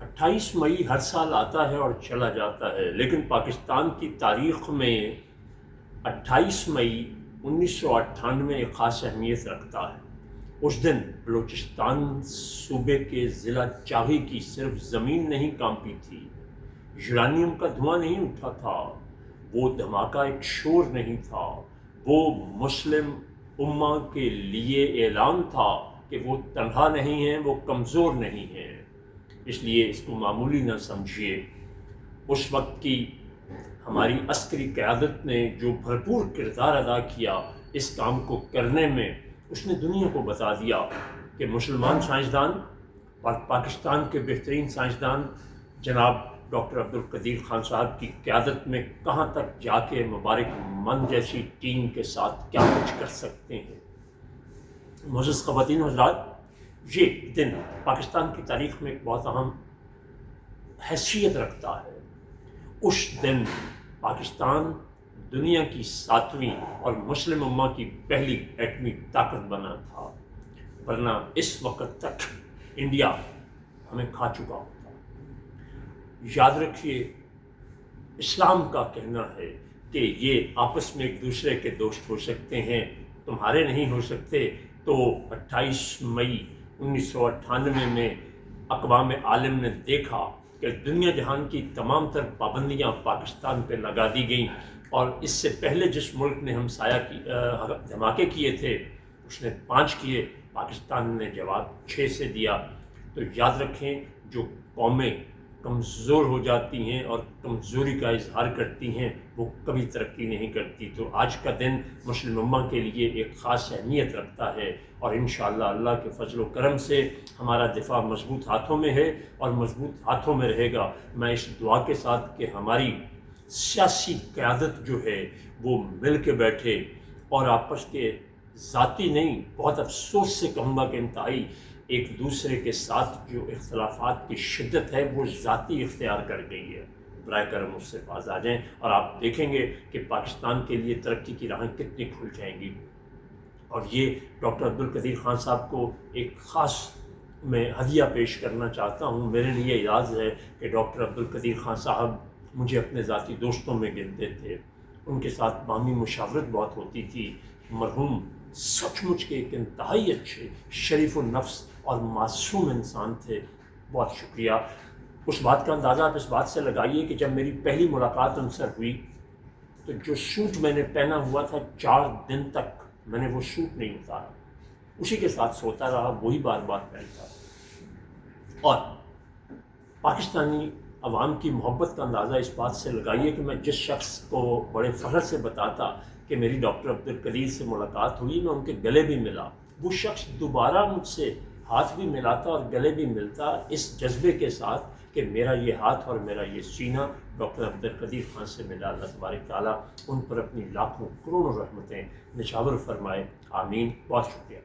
28 مئی ہر سال آتا ہے اور چلا جاتا ہے، لیکن پاکستان کی تاریخ میں 28 مئی 1998 ایک خاص اہمیت رکھتا ہے۔ اس دن بلوچستان صوبے کے ضلع چاغی کی صرف زمین نہیں کانپی تھی، یورانیم کا دھواں نہیں اٹھا تھا، وہ دھماکہ ایک شور نہیں تھا، وہ مسلم امہ کے لیے اعلان تھا کہ وہ تنہا نہیں ہیں، وہ کمزور نہیں ہیں۔ اس لیے اس کو معمولی نہ سمجھیے۔ اس وقت کی ہماری عسکری قیادت نے جو بھرپور کردار ادا کیا اس کام کو کرنے میں، اس نے دنیا کو بتا دیا کہ مسلمان سائنسدان اور پاکستان کے بہترین سائنسدان جناب ڈاکٹر عبدالقدیر خان صاحب کی قیادت میں کہاں تک جا کے مبارک من جیسی ٹیم کے ساتھ کیا کچھ کر سکتے ہیں۔ معزز خواتین و حضرات، یہ دن پاکستان کی تاریخ میں ایک بہت اہم حیثیت رکھتا ہے۔ اس دن پاکستان دنیا کی 7ویں اور مسلم امہ کی پہلی ایٹمی طاقت بنا تھا، ورنہ اس وقت تک انڈیا ہمیں کھا چکا ہوتا۔ یاد رکھیے، اسلام کا کہنا ہے کہ یہ آپس میں ایک دوسرے کے دوست ہو سکتے ہیں، تمہارے نہیں ہو سکتے۔ تو 28 مئی 1998 میں اقوام عالم نے دیکھا کہ دنیا جہان کی تمام تر پابندیاں پاکستان پہ لگا دی گئیں، اور اس سے پہلے جس ملک نے ہمسایہ کی دھماکے کیے تھے اس نے 5 کیے، پاکستان نے جواب 6 سے دیا۔ تو یاد رکھیں، جو قومیں کمزور ہو جاتی ہیں اور کمزوری کا اظہار کرتی ہیں وہ کبھی ترقی نہیں کرتی۔ تو آج کا دن مسلم امہ کے لیے ایک خاص اہمیت رکھتا ہے، اور انشاءاللہ اللہ کے فضل و کرم سے ہمارا دفاع مضبوط ہاتھوں میں ہے اور مضبوط ہاتھوں میں رہے گا۔ میں اس دعا کے ساتھ کہ ہماری سیاسی قیادت جو ہے وہ مل کے بیٹھے اور آپس کے ذاتی نہیں، بہت افسوس سے کہوں گا کہ انتہائی ایک دوسرے کے ساتھ جو اختلافات کی شدت ہے وہ ذاتی اختیار کر گئی ہے، برائے کرم اس سے باز آ جائیں، اور آپ دیکھیں گے کہ پاکستان کے لیے ترقی کی راہیں کتنی کھل جائیں گی۔ اور یہ ڈاکٹر عبدالقدیر خان صاحب کو ایک خاص میں ہدیہ پیش کرنا چاہتا ہوں۔ میرے لیے اعزاز ہے کہ ڈاکٹر عبدالقدیر خان صاحب مجھے اپنے ذاتی دوستوں میں گنتے تھے، ان کے ساتھ باہمی مشاورت بہت ہوتی تھی۔ مرحوم سچ مچ کے ایک انتہائی اچھے، شریف النفس اور معصوم انسان تھے۔ بہت شکریہ۔ اس بات کا اندازہ آپ اس بات سے لگائیے کہ جب میری پہلی ملاقات ان سے ہوئی تو جو سوٹ میں نے پہنا ہوا تھا 4 دن تک میں نے وہ سوٹ نہیں اتارا، اسی کے ساتھ سوتا رہا، وہی بار بار پہنتا۔ اور پاکستانی عوام کی محبت کا اندازہ اس بات سے لگائیے کہ میں جس شخص کو بڑے فخر سے بتاتا کہ میری ڈاکٹر عبدالقدیر سے ملاقات ہوئی، میں ان کے گلے بھی ملا، وہ شخص دوبارہ مجھ سے ہاتھ بھی ملاتا اور گلے بھی ملتا، اس جذبے کے ساتھ کہ میرا یہ ہاتھ اور میرا یہ سینہ ڈاکٹر عبدالقدیر خان سے ملا۔ اللہ تبارک تعالیٰ ان پر اپنی لاکھوں کروڑوں رحمتیں نشاور فرمائے، آمین۔ بہت شکریہ۔